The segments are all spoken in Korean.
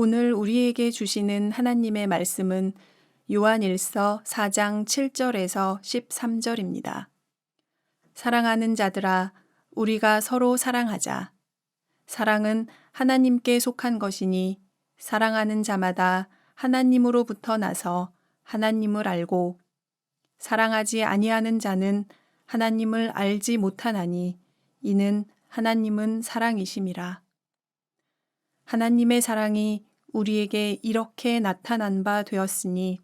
오늘 우리에게 주시는 하나님의 말씀은 요한일서 4장 7절에서 13절입니다. 사랑하는 자들아, 우리가 서로 사랑하자. 사랑은 하나님께 속한 것이니 사랑하는 자마다 하나님으로부터 나서 하나님을 알고 사랑하지 아니하는 자는 하나님을 알지 못하나니 이는 하나님은 사랑이심이라. 하나님의 사랑이 우리에게 이렇게 나타난 바 되었으니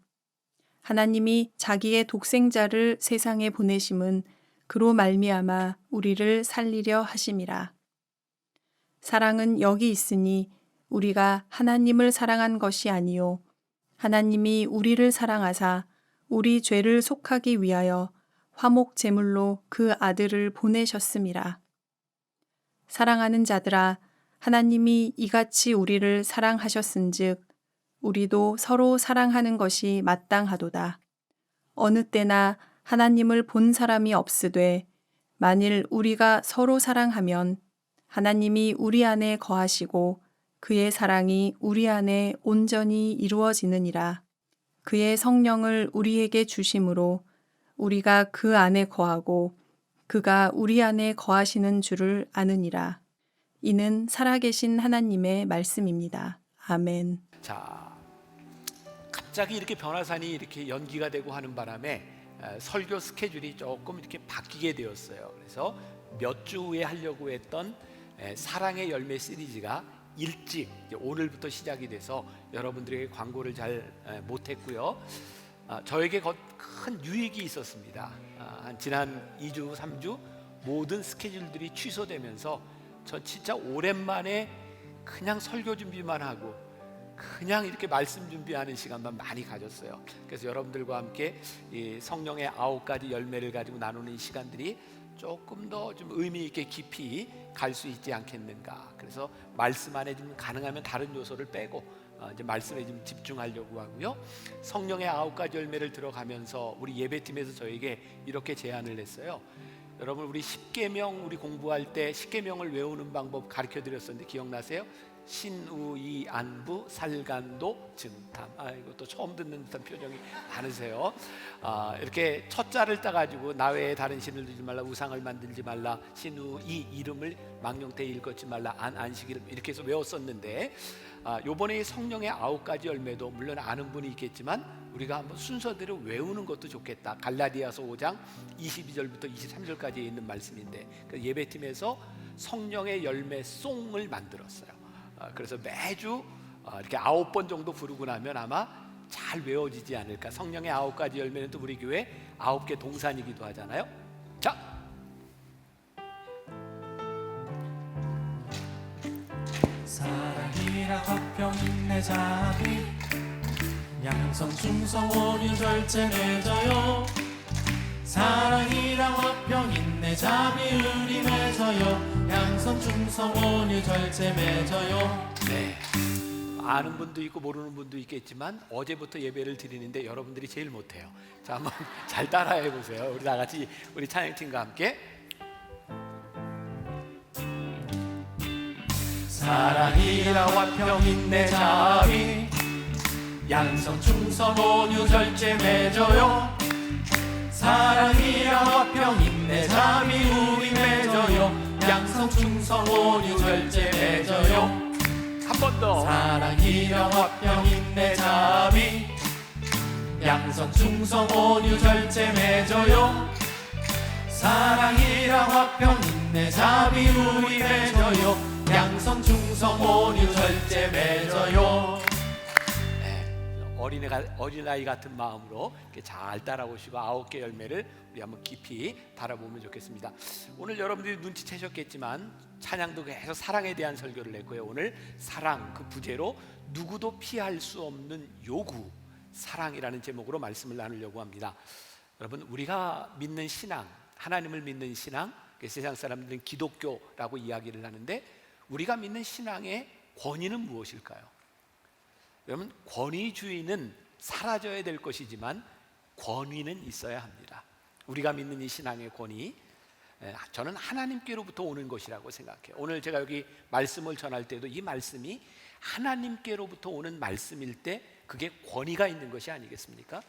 하나님이 자기의 독생자를 세상에 보내심은 그로 말미암아 우리를 살리려 하심이라. 사랑은 여기 있으니 우리가 하나님을 사랑한 것이 아니요 하나님이 우리를 사랑하사 우리 죄를 속하기 위하여 화목 제물로 그 아들을 보내셨음이라. 사랑하는 자들아, 하나님이 이같이 우리를 사랑하셨은즉 우리도 서로 사랑하는 것이 마땅하도다. 어느 때나 하나님을 본 사람이 없으되 만일 우리가 서로 사랑하면 하나님이 우리 안에 거하시고 그의 사랑이 우리 안에 온전히 이루어지느니라. 그의 성령을 우리에게 주심으로 우리가 그 안에 거하고 그가 우리 안에 거하시는 줄을 아느니라. 이는 살아계신 하나님의 말씀입니다. 아멘. 자, 갑자기 이렇게 변화산이 이렇게 연기가 되고 하는 바람에 설교 스케줄이 조금 이렇게 바뀌게 되었어요. 그래서 몇 주 후에 하려고 했던 사랑의 열매 시리즈가 일찍 오늘부터 시작이 돼서 여러분들에게 광고를 잘 못했고요. 저에게 큰 유익이 있었습니다. 지난 2주, 3주 모든 스케줄들이 취소되면서 저 진짜 오랜만에 그냥 설교 준비만 하고 그냥 이렇게 말씀 준비하는 시간만 많이 가졌어요. 그래서 여러분들과 함께 이 성령의 9가지 열매를 가지고 나누는 이 시간들이 조금 더 좀 의미 있게 깊이 갈 수 있지 않겠는가. 그래서 말씀 안에 좀 가능하면 다른 요소를 빼고 이제 말씀에 좀 집중하려고 하고요. 성령의 9가지 열매를 들어가면서 우리 예배팀에서 저에게 이렇게 제안을 했어요. 여러분, 우리 십계명 우리 공부할 때 십계명을 외우는 방법 가르쳐 드렸었는데 기억나세요? 신우이 안부 살간도 증탐. 이것도 처음 듣는 듯한 표정이 많으세요. 이렇게 첫 자를 따가지고 나 외에 다른 신을 두지 말라, 우상을 만들지 말라, 신우이 이름을 망령되이 읽었지 말라, 안식일 이렇게 해서 외웠었는데 요번에 성령의 9가지 열매도 물론 아는 분이 있겠지만 우리가 한번 순서대로 외우는 것도 좋겠다. 갈라디아서 5장 22절부터 23절까지 있는 말씀인데 그 예배팀에서 성령의 열매 송을 만들었어요. 그래서 매주 이렇게 9번 정도 부르고 나면 아마 잘 외워지지 않을까. 성령의 9가지 열매는 또 우리 교회 9개 동산이기도 하잖아요. 자, 사랑이라 화평 인내 자비 양성 충성 온유 절제 맺어요. 사랑이라 화평 인내 자비 의리 맺어요. 양성 충성 온유 절제 맺어요. 네, 아는 분도 있고 모르는 분도 있겠지만 어제부터 예배를 드리는데 여러분들이 제일 못해요. 자, 한번 잘 따라해 보세요. 우리 다 같이 우리 찬양팀과 함께. 사랑이라 화평 인내 자비 양성 충성 온유 절제 맺어요. 사랑이라 화평 인내 자비 우리 맺어요. 양성 충성 온유 절제 맺어요. 한 번 더. 사랑이라 화평 인내 자비 양성 충성 온유 절제 맺어요. 사랑이라 화평 인내 자비 우리 맺어요. 양성 충성 온유 절제 맺어요. 어린아이 같은 마음으로 이렇게 잘 따라오시고 9개 열매를 우리 한번 깊이 바라보면 좋겠습니다. 오늘 여러분들이 눈치채셨겠지만 찬양도 계속 사랑에 대한 설교를 했고요. 오늘 사랑 그 부제로 누구도 피할 수 없는 요구, 사랑이라는 제목으로 말씀을 나누려고 합니다. 여러분, 우리가 믿는 신앙, 하나님을 믿는 신앙, 세상 사람들은 기독교라고 이야기를 하는데 우리가 믿는 신앙의 권위는 무엇일까요? 여러분, 권위주의는 사라져야 될 것이지만 권위는 있어야 합니다. 우리가 믿는 이 신앙의 권위, 저는 하나님께로부터 오는 것이라고 생각해요. 오늘 제가 여기 말씀을 전할 때도 이 말씀이 하나님께로부터 오는 말씀일 때 그게 권위가 있는 것이 아니겠습니까?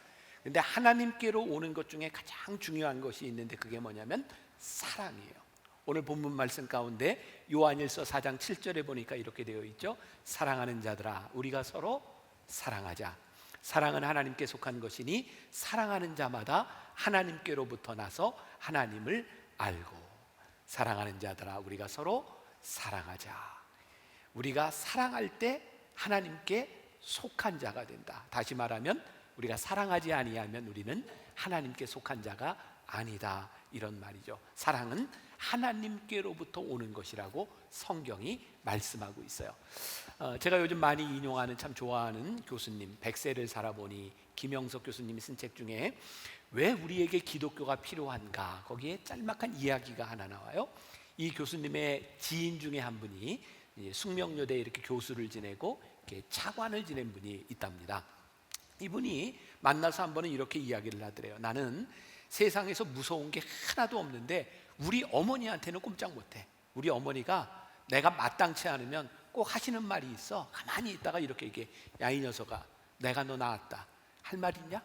근데 하나님께로 오는 것 중에 가장 중요한 것이 있는데 그게 뭐냐면 사랑이에요. 오늘 본문 말씀 가운데 요한일서 4장 7절에 보니까 이렇게 되어 있죠. 사랑하는 자들아 우리가 서로 사랑하자. 사랑은 하나님께 속한 것이니 사랑하는 자마다 하나님께로부터 나서 하나님을 알고. 사랑하는 자들아 우리가 서로 사랑하자. 우리가 사랑할 때 하나님께 속한 자가 된다. 다시 말하면 우리가 사랑하지 아니하면 우리는 하나님께 속한 자가 아니다, 이런 말이죠. 사랑은 하나님께로부터 오는 것이라고 성경이 말씀하고 있어요. 제가 요즘 많이 인용하는, 참 좋아하는 교수님, 100세를 살아보니 김영석 교수님이 쓴 책 중에 왜 우리에게 기독교가 필요한가, 거기에 짤막한 이야기가 하나 나와요. 이 교수님의 지인 중에 한 분이 숙명여대에 이렇게 교수를 지내고 이렇게 차관을 지낸 분이 있답니다. 이분이 만나서 한 번은 이렇게 이야기를 하더래요. 나는 세상에서 무서운 게 하나도 없는데 우리 어머니한테는 꼼짝 못해. 우리 어머니가 내가 마땅치 않으면 꼭 하시는 말이 있어. 가만히 있다가 이렇게 얘기해. 야, 이 녀석아, 내가 너 낳았다. 할 말 있냐?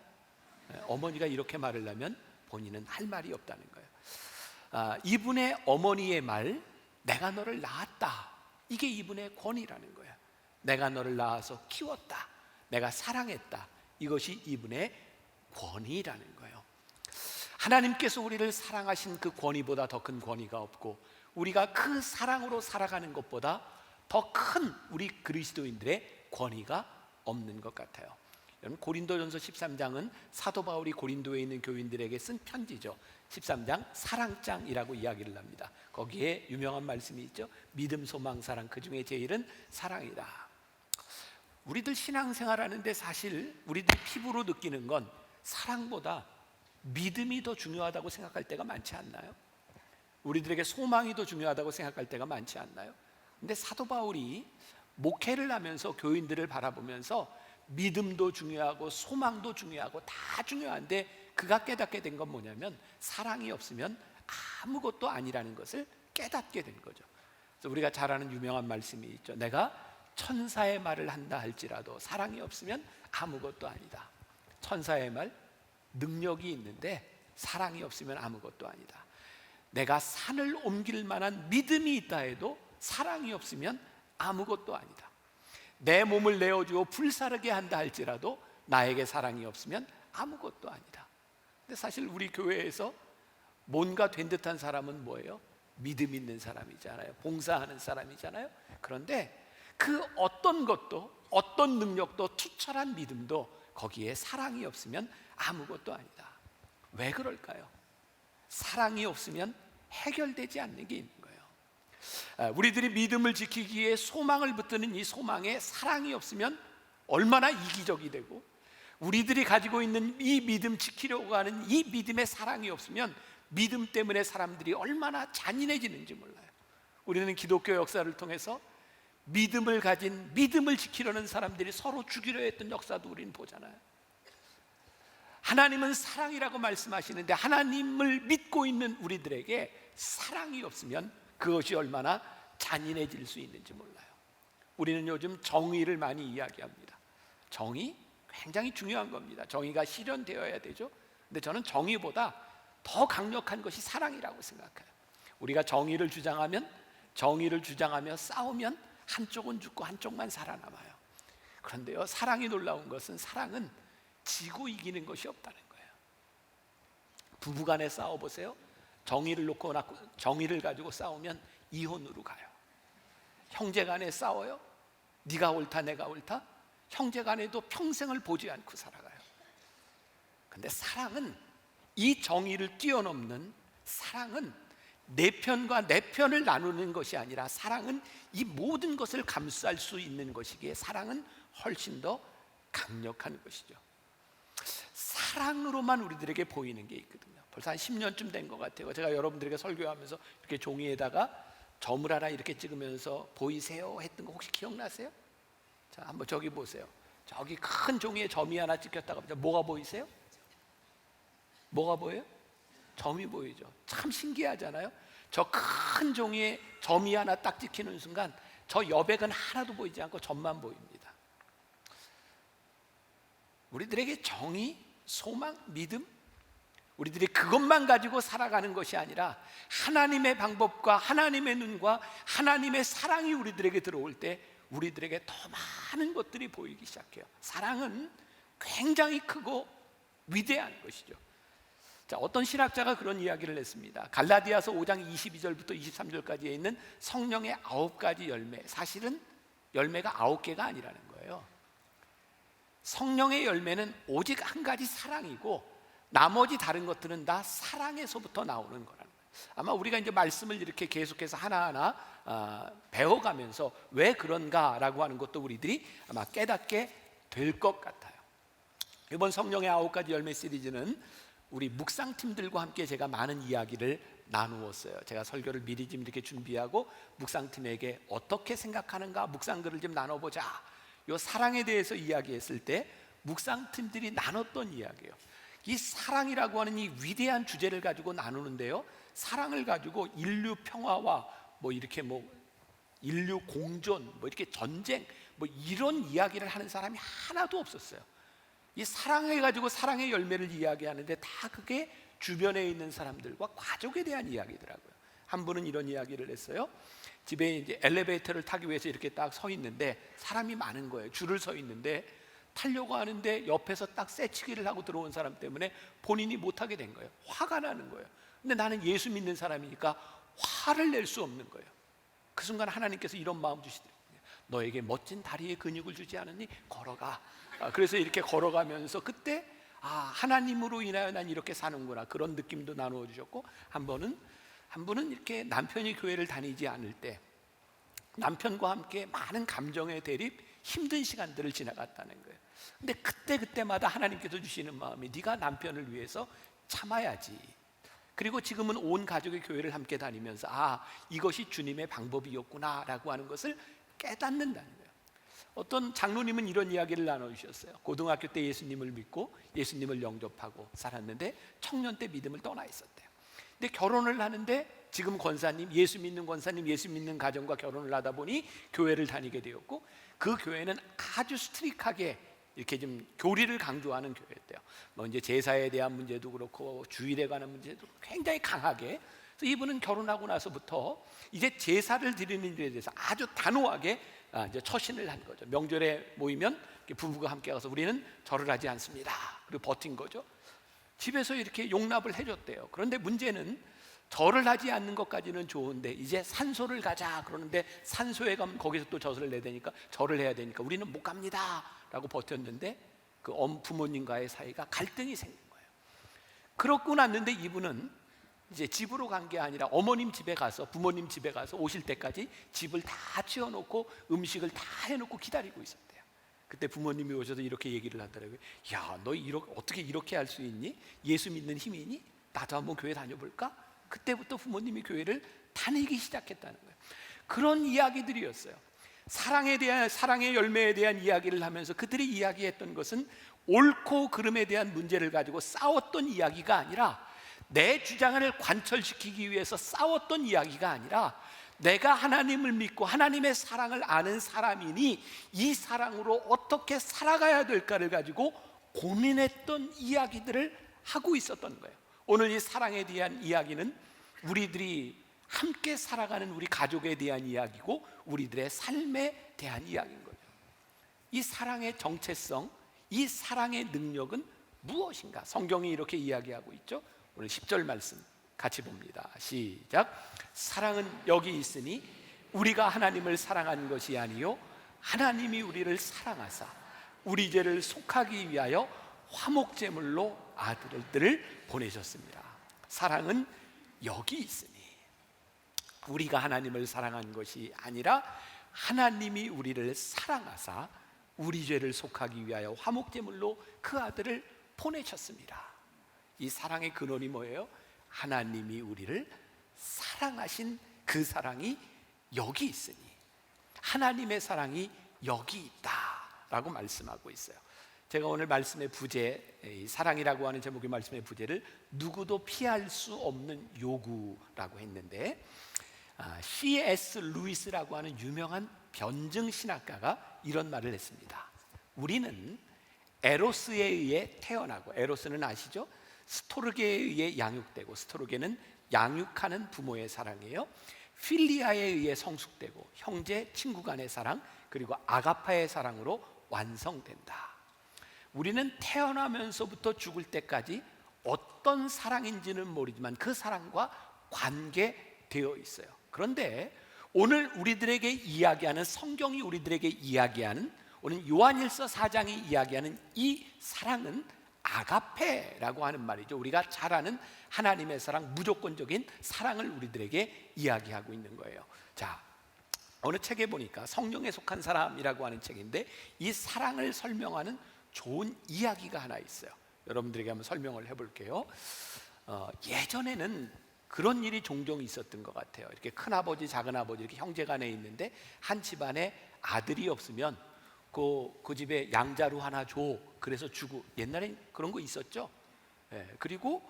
어머니가 이렇게 말을 하면 본인은 할 말이 없다는 거예요. 이분의 어머니의 말, 내가 너를 낳았다, 이게 이분의 권위라는 거예요. 내가 너를 낳아서 키웠다, 내가 사랑했다, 이것이 이분의 권위라는 거예요. 하나님께서 우리를 사랑하신 그 권위보다 더 큰 권위가 없고, 우리가 그 사랑으로 살아가는 것보다 더 큰 우리 그리스도인들의 권위가 없는 것 같아요. 여러분, 고린도전서 13장은 사도 바울이 고린도에 있는 교인들에게 쓴 편지죠. 13장 사랑장이라고 이야기를 합니다. 거기에 유명한 말씀이 있죠. 믿음, 소망, 사랑, 그 중에 제일은 사랑이다. 우리들 신앙생활하는데 사실 우리들 피부로 느끼는 건 사랑보다 믿음이 더 중요하다고 생각할 때가 많지 않나요? 우리들에게 소망이 더 중요하다고 생각할 때가 많지 않나요? 근데 사도 바울이 목회를 하면서 교인들을 바라보면서 믿음도 중요하고 소망도 중요하고 다 중요한데 그가 깨닫게 된 건 뭐냐면 사랑이 없으면 아무것도 아니라는 것을 깨닫게 된 거죠. 그래서 우리가 잘 아는 유명한 말씀이 있죠. 내가 천사의 말을 한다 할지라도 사랑이 없으면 아무것도 아니다. 천사의 말, 능력이 있는데 사랑이 없으면 아무것도 아니다. 내가 산을 옮길 만한 믿음이 있다 해도 사랑이 없으면 아무것도 아니다. 내 몸을 내어주어 불사르게 한다 할지라도 나에게 사랑이 없으면 아무것도 아니다. 근데 사실 우리 교회에서 뭔가 된 듯한 사람은 뭐예요? 믿음 있는 사람이잖아요. 봉사하는 사람이잖아요. 그런데 그 어떤 것도, 어떤 능력도, 투철한 믿음도 거기에 사랑이 없으면 아무것도 아니다. 왜 그럴까요? 사랑이 없으면 해결되지 않는 게 있는 거예요. 우리들이 믿음을 지키기 위해 소망을 붙드는 이 소망에 사랑이 없으면 얼마나 이기적이 되고, 우리들이 가지고 있는 이 믿음 지키려고 하는 이 믿음에 사랑이 없으면 믿음 때문에 사람들이 얼마나 잔인해지는지 몰라요. 우리는 기독교 역사를 통해서 믿음을 가진, 믿음을 지키려는 사람들이 서로 죽이려 했던 역사도 우리는 보잖아요. 하나님은 사랑이라고 말씀하시는데 하나님을 믿고 있는 우리들에게 사랑이 없으면 그것이 얼마나 잔인해질 수 있는지 몰라요. 우리는 요즘 정의를 많이 이야기합니다. 정의 굉장히 중요한 겁니다. 정의가 실현되어야 되죠. 근데 저는 정의보다 더 강력한 것이 사랑이라고 생각해요. 우리가 정의를 주장하며 싸우면 한쪽은 죽고 한쪽만 살아남아요. 그런데요, 사랑이 놀라운 것은, 사랑은 지고 이기는 것이 없다는 거예요. 부부간에 싸워보세요. 정의를 가지고 싸우면 이혼으로 가요. 형제간에 싸워요. 네가 옳다 내가 옳다. 형제간에도 평생을 보지 않고 살아가요. 근데 사랑은 이 정의를 뛰어넘는, 사랑은 내 편과 내 편을 나누는 것이 아니라, 사랑은 이 모든 것을 감쌀 수 있는 것이기에 사랑은 훨씬 더 강력한 것이죠. 사랑으로만 우리들에게 보이는 게 있거든요. 벌써 한 10년쯤 된 것 같아요. 제가 여러분들에게 설교하면서 이렇게 종이에다가 점을 하나 이렇게 찍으면서 보이세요 했던 거 혹시 기억나세요? 자, 한번 저기 보세요. 저기 큰 종이에 점이 하나 찍혔다가 뭐가 보이세요? 뭐가 보여요? 점이 보이죠. 참 신기하잖아요. 저 큰 종이에 점이 하나 딱 찍히는 순간 저 여백은 하나도 보이지 않고 점만 보입니다. 우리들에게 정의, 소망, 믿음, 우리들이 그것만 가지고 살아가는 것이 아니라 하나님의 방법과 하나님의 눈과 하나님의 사랑이 우리들에게 들어올 때 우리들에게 더 많은 것들이 보이기 시작해요. 사랑은 굉장히 크고 위대한 것이죠. 자, 어떤 신학자가 그런 이야기를 했습니다. 갈라디아서 5장 22절부터 23절까지에 있는 성령의 9가지 열매, 사실은 열매가 9개가 아니라는 거예요. 성령의 열매는 오직 한 가지 사랑이고 나머지 다른 것들은 다 사랑에서부터 나오는 거라는 거예요. 아마 우리가 이제 말씀을 이렇게 계속해서 하나하나 배워가면서 왜 그런가라고 하는 것도 우리들이 아마 깨닫게 될 것 같아요. 이번 성령의 9가지 열매 시리즈는 우리 묵상팀들과 함께 제가 많은 이야기를 나누었어요. 제가 설교를 미리 좀 이렇게 준비하고 묵상팀에게 어떻게 생각하는가 묵상글을 좀 나눠보자. 이 사랑에 대해서 이야기했을 때 묵상팀들이 나눴던 이야기예요. 이 사랑이라고 하는 이 위대한 주제를 가지고 나누는데요, 사랑을 가지고 인류 평화와 이렇게 인류 공존, 이렇게 전쟁, 이런 이야기를 하는 사람이 하나도 없었어요. 이 사랑해 가지고 사랑의 열매를 이야기하는데 다 그게 주변에 있는 사람들과 가족에 대한 이야기더라고요. 한 분은 이런 이야기를 했어요. 집에 이제 엘리베이터를 타기 위해서 이렇게 딱 서 있는데 사람이 많은 거예요. 줄을 서 있는데 타려고 하는데 옆에서 딱 새치기를 하고 들어온 사람 때문에 본인이 못하게 된 거예요. 화가 나는 거예요. 근데 나는 예수 믿는 사람이니까 화를 낼 수 없는 거예요. 그 순간 하나님께서 이런 마음 주시더라고요. 너에게 멋진 다리에 근육을 주지 않았니? 걸어가. 그래서 이렇게 걸어가면서 그때 하나님으로 인하여 난 이렇게 사는구나, 그런 느낌도 나누어 주셨고, 한 분은 이렇게 남편이 교회를 다니지 않을 때 남편과 함께 많은 감정의 대립, 힘든 시간들을 지나갔다는 거예요. 근데 그때마다 하나님께서 주시는 마음이 네가 남편을 위해서 참아야지. 그리고 지금은 온 가족의 교회를 함께 다니면서 이것이 주님의 방법이었구나 라고 하는 것을 깨닫는다는 거예요. 어떤 장로님은 이런 이야기를 나눠주셨어요. 고등학교 때 예수님을 믿고 예수님을 영접하고 살았는데 청년 때 믿음을 떠나 있었대요. 근데 결혼을 하는데 지금 권사님, 예수 믿는 권사님, 예수 믿는 가정과 결혼을 하다 보니 교회를 다니게 되었고, 그 교회는 아주 스트릭하게 이렇게 좀 교리를 강조하는 교회였대요. 이제 제사에 대한 문제도 그렇고 주일에 관한 문제도 굉장히 강하게. 그래서 이분은 결혼하고 나서부터 이제 제사를 드리는 일에 대해서 아주 단호하게 이제 처신을 한 거죠. 명절에 모이면 부부가 함께 가서 우리는 절을 하지 않습니다. 그리고 버틴 거죠. 집에서 이렇게 용납을 해줬대요. 그런데 문제는 절을 하지 않는 것까지는 좋은데 이제 산소를 가자 그러는데 산소에 가면 거기서 또 젖을 내야 되니까 절을 해야 되니까 우리는 못 갑니다 라고 버텼는데 그 부모님과의 사이가 갈등이 생긴 거예요. 그러고 났는데 이분은 이제 집으로 간 게 아니라 어머님 집에 가서, 부모님 집에 가서 오실 때까지 집을 다 치워놓고 음식을 다 해놓고 기다리고 있었대요. 그때 부모님이 오셔서 이렇게 얘기를 하더라고요. 야, 너 어떻게 이렇게 할 수 있니? 예수 믿는 힘이니? 나도 한번 교회 다녀볼까? 그때부터 부모님이 교회를 다니기 시작했다는 거예요. 그런 이야기들이었어요. 사랑에 대한, 사랑의 열매에 대한 이야기를 하면서 그들이 이야기했던 것은 옳고 그름에 대한 문제를 가지고 싸웠던 이야기가 아니라, 내 주장을 관철시키기 위해서 싸웠던 이야기가 아니라, 내가 하나님을 믿고 하나님의 사랑을 아는 사람이니 이 사랑으로 어떻게 살아가야 될까를 가지고 고민했던 이야기들을 하고 있었던 거예요. 오늘 이 사랑에 대한 이야기는 우리들이 함께 살아가는 우리 가족에 대한 이야기고 우리들의 삶에 대한 이야기인 거예요. 이 사랑의 정체성, 이 사랑의 능력은 무엇인가? 성경이 이렇게 이야기하고 있죠. 오늘 10절 말씀 같이 봅니다. 시작. 사랑은 여기 있으니 우리가 하나님을 사랑한 것이 아니요 하나님이 우리를 사랑하사 우리 죄를 속하기 위하여 화목제물로 아들들을 보내셨습니다. 사랑은 여기 있으니, 우리가 하나님을 사랑한 것이 아니라 하나님이 우리를 사랑하사 우리 죄를 속하기 위하여 화목제물로 그 아들을 보내셨습니다. 이 사랑의 근원이 뭐예요? 하나님이 우리를 사랑하신 그 사랑이 여기 있으니, 하나님의 사랑이 여기 있다라고 말씀하고 있어요. 제가 오늘 말씀의 부제, 사랑이라고 하는 제목의 말씀의 부제를 누구도 피할 수 없는 요구라고 했는데, C.S. 루이스라고 하는 유명한 변증 신학가가 이런 말을 했습니다. 우리는 에로스에 의해 태어나고, 에로스는 아시죠? 스토르게에 의해 양육되고, 스토르게는 양육하는 부모의 사랑이에요. 필리아에 의해 성숙되고, 형제 친구 간의 사랑, 그리고 아가파의 사랑으로 완성된다. 우리는 태어나면서부터 죽을 때까지 어떤 사랑인지는 모르지만 그 사랑과 관계되어 있어요. 그런데 오늘 우리들에게 이야기하는, 성경이 우리들에게 이야기하는, 오늘 요한일서 4장이 이야기하는 이 사랑은 아가페라고 하는 말이죠. 우리가 잘 아는 하나님의 사랑, 무조건적인 사랑을 우리들에게 이야기하고 있는 거예요. 자, 어느 책에 보니까 성령에 속한 사람이라고 하는 책인데, 이 사랑을 설명하는 좋은 이야기가 하나 있어요. 여러분들에게 한번 설명을 해볼게요. 예전에는 그런 일이 종종 있었던 것 같아요. 이렇게 큰아버지, 작은아버지, 이렇게 형제간에 있는데 한 집안에 아들이 없으면 그 집에 양자루 하나 줘, 그래서 주고. 옛날엔 그런 거 있었죠. 그리고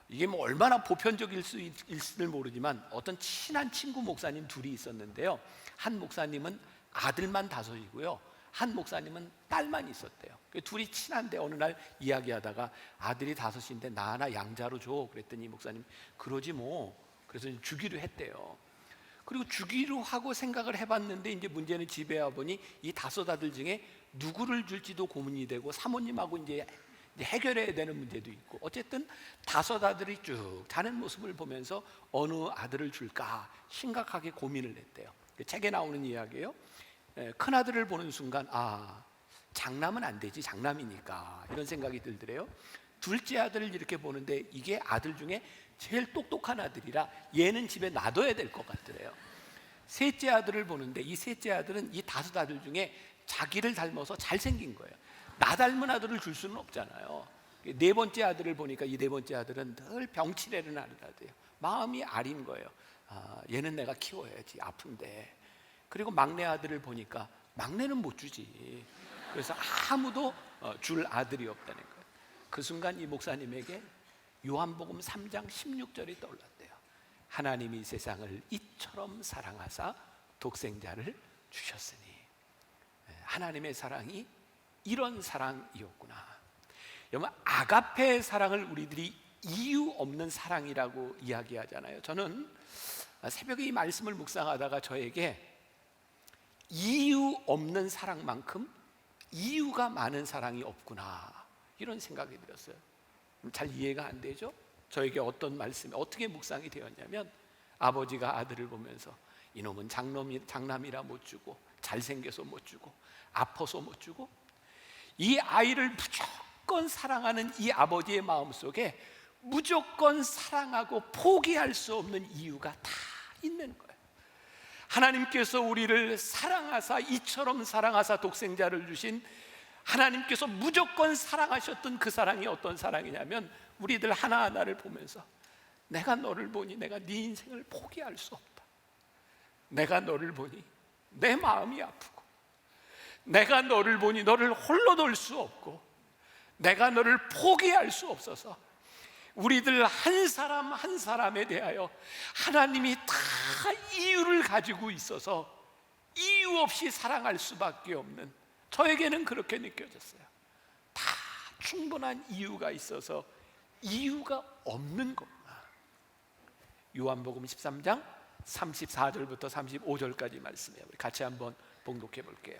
이게 뭐 얼마나 보편적일 수 있을지 모르지만 어떤 친한 친구 목사님 둘이 있었는데요. 한 목사님은 아들만 5이고요, 한 목사님은 딸만 있었대요. 둘이 친한데 어느 날 이야기하다가 아들이 5인데 나 하나 양자로 줘, 그랬더니 목사님 그러지 뭐, 그래서 주기로 했대요. 그리고 주기로 하고 생각을 해봤는데, 이제 문제는 집에 와보니 이 5 아들 중에 누구를 줄지도 고민이 되고, 사모님하고 이제 해결해야 되는 문제도 있고, 어쨌든 5 아들이 쭉 자는 모습을 보면서 어느 아들을 줄까 심각하게 고민을 했대요. 책에 나오는 이야기예요. 큰 아들을 보는 순간, 장남은 안 되지, 장남이니까, 이런 생각이 들더래요. 둘째 아들을 이렇게 보는데 이게 아들 중에 제일 똑똑한 아들이라 얘는 집에 놔둬야 될 것 같더래요. 셋째 아들을 보는데 이 셋째 아들은 이 5 아들 중에 자기를 닮아서 잘생긴 거예요. 나 닮은 아들을 줄 수는 없잖아요. 4번째 아들을 보니까 이 4번째 아들은 늘 병치레를 하는 아들이에요. 마음이 아린 거예요. 얘는 내가 키워야지, 아픈데. 그리고 막내 아들을 보니까 막내는 못 주지. 그래서 아무도 줄 아들이 없다는 거예요. 그 순간 이 목사님에게 요한복음 3장 16절이 떠올랐대요. 하나님이 세상을 이처럼 사랑하사 독생자를 주셨으니. 하나님의 사랑이 이런 사랑이었구나. 여러분, 아가페의 사랑을 우리들이 이유 없는 사랑이라고 이야기하잖아요. 저는 새벽에 이 말씀을 묵상하다가 저에게 이유 없는 사랑만큼 이유가 많은 사랑이 없구나, 이런 생각이 들었어요. 잘 이해가 안 되죠? 저에게 어떤 말씀이 어떻게 묵상이 되었냐면, 아버지가 아들을 보면서 이놈은 장남이라 못 주고, 잘생겨서 못 주고, 아파서 못 주고, 이 아이를 무조건 사랑하는 이 아버지의 마음속에 무조건 사랑하고 포기할 수 없는 이유가 다 있는 거예요. 하나님께서 우리를 사랑하사, 이처럼 사랑하사 독생자를 주신 하나님께서 무조건 사랑하셨던 그 사랑이 어떤 사랑이냐면, 우리들 하나하나를 보면서 내가 너를 보니 내가 네 인생을 포기할 수 없다. 내가 너를 보니 내 마음이 아프고, 내가 너를 보니 너를 홀로 둘 수 없고, 내가 너를 포기할 수 없어서 우리들 한 사람 한 사람에 대하여 하나님이 다 이유를 가지고 있어서 이유 없이 사랑할 수밖에 없는, 저에게는 그렇게 느껴졌어요. 다 충분한 이유가 있어서 이유가 없는 것만. 요한복음 13장 34절부터 35절까지 말씀이에요. 우리 같이 한번 봉독해 볼게요.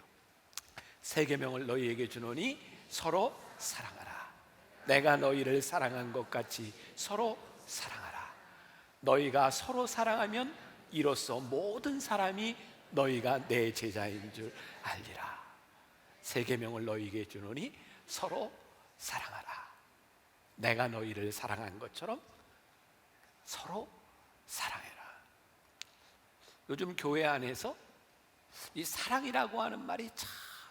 새 계명을 너희에게 주노니 서로 사랑하라. 내가 너희를 사랑한 것 같이 서로 사랑하라. 너희가 서로 사랑하면 이로써 모든 사람이 너희가 내 제자인 줄 알리라. 새 계명을 너희에게 주노니 서로 사랑하라. 내가 너희를 사랑한 것처럼 서로 사랑해라. 요즘 교회 안에서 이 사랑이라고 하는 말이 참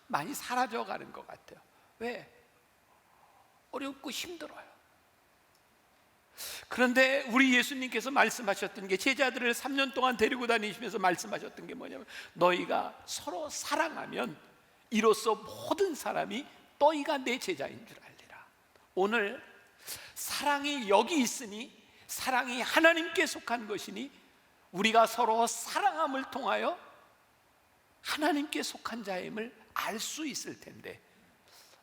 많이 사라져가는 것 같아요. 왜? 어렵고 힘들어요. 그런데 우리 예수님께서 말씀하셨던 게, 제자들을 3년 동안 데리고 다니시면서 말씀하셨던 게 뭐냐면, 너희가 서로 사랑하면 이로써 모든 사람이 너희가 내 제자인 줄 알리라. 오늘 사랑이 여기 있으니, 사랑이 하나님께 속한 것이니, 우리가 서로 사랑함을 통하여 하나님께 속한 자임을 알 수 있을 텐데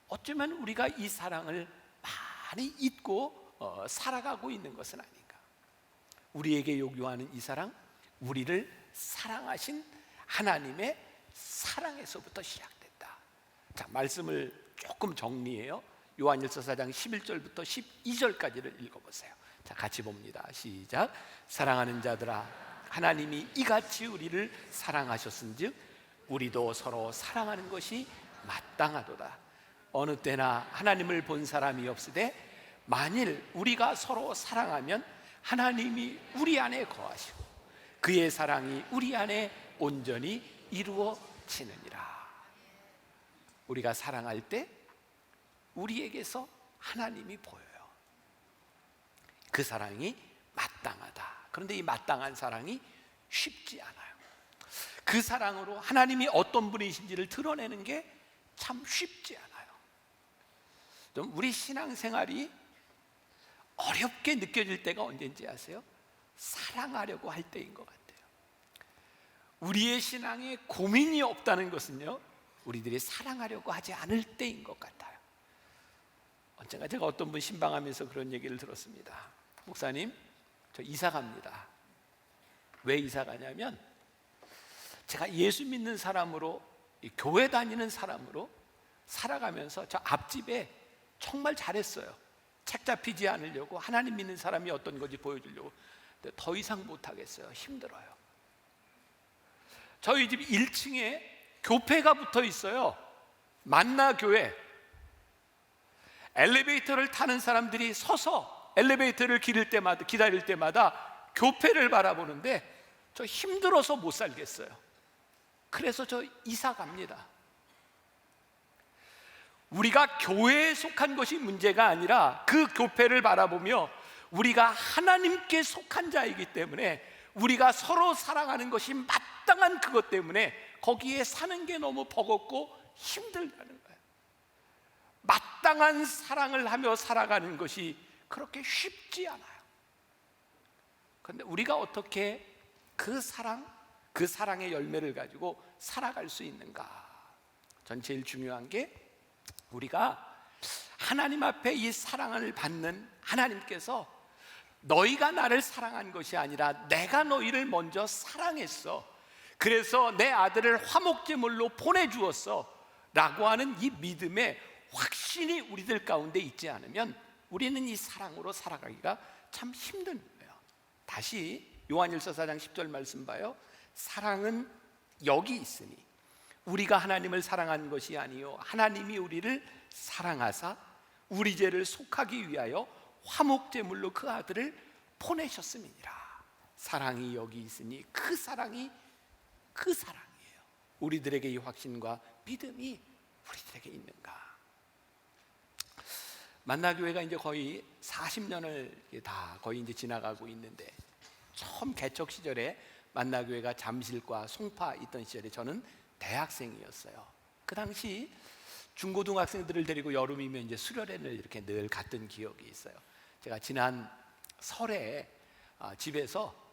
어쩌면 우리가 이 사랑을 많이 잊고 살아가고 있는 것은 아닌가. 우리에게 요구하는 이 사랑, 우리를 사랑하신 하나님의 사랑에서부터 시작됐다. 자, 말씀을 조금 정리해요. 요한일서 4장 11절부터 12절까지를 읽어보세요. 자, 같이 봅니다. 시작. 사랑하는 자들아, 하나님이 이같이 우리를 사랑하셨은즉 우리도 서로 사랑하는 것이 마땅하도다. 어느 때나 하나님을 본 사람이 없으되 만일 우리가 서로 사랑하면 하나님이 우리 안에 거하시고 그의 사랑이 우리 안에 온전히 이루어지느니라. 우리가 사랑할 때 우리에게서 하나님이 보여요. 그 사랑이 마땅하다. 그런데 이 마땅한 사랑이 쉽지 않아요. 그 사랑으로 하나님이 어떤 분이신지를 드러내는 게 참 쉽지 않아요. 좀 우리 신앙생활이 어렵게 느껴질 때가 언제인지 아세요? 사랑하려고 할 때인 것 같아요. 우리의 신앙에 고민이 없다는 것은요, 우리들이 사랑하려고 하지 않을 때인 것 같아요. 언젠가 제가 어떤 분 신방하면서 그런 얘기를 들었습니다. 목사님, 저 이사 갑니다. 왜 이사 가냐면 제가 예수 믿는 사람으로, 교회 다니는 사람으로 살아가면서 저 앞집에 정말 잘했어요. 책 잡히지 않으려고, 하나님 믿는 사람이 어떤 건지 보여주려고. 근데 더 이상 못하겠어요. 힘들어요. 저희 집 1층에 교회가 붙어 있어요. 만나교회. 엘리베이터를 타는 사람들이 서서 엘리베이터를 기다릴 때마다 교회를 바라보는데 저 힘들어서 못 살겠어요. 그래서 저 이사 갑니다. 우리가 교회에 속한 것이 문제가 아니라 그 교회를 바라보며 우리가 하나님께 속한 자이기 때문에 우리가 서로 사랑하는 것이 마땅한 그것 때문에 거기에 사는 게 너무 버겁고 힘들다는 거예요. 마땅한 사랑을 하며 살아가는 것이 그렇게 쉽지 않아요. 그런데 우리가 어떻게 그 사랑의 열매를 가지고 살아갈 수 있는가? 전 제일 중요한 게 우리가 하나님 앞에 이 사랑을 받는 하나님께서 너희가 나를 사랑한 것이 아니라 내가 너희를 먼저 사랑했어. 그래서 내 아들을 화목제물로 보내주었어 라고 하는 이 믿음의 확신이 우리들 가운데 있지 않으면 우리는 이 사랑으로 살아가기가 참 힘든 거예요. 다시 요한일서 4장 10절 말씀 봐요. 사랑은 여기 있으니 우리가 하나님을 사랑한 것이 아니요 하나님이 우리를 사랑하사 우리 죄를 속하기 위하여 화목제물로 그 아들을 보내셨음이니라. 사랑이 여기 있으니 그 사랑이에요. 우리들에게 이 확신과 믿음이 우리들에게 있는가? 만나교회가 이제 거의 40년을 다 거의 이제 지나가고 있는데 처음 개척 시절에 만나교회가 잠실과 송파 있던 시절에 저는 대학생이었어요. 그 당시 중고등학생들을 데리고 여름이면 이제 수련회를 이렇게 늘 갔던 기억이 있어요. 제가 지난 설에 집에서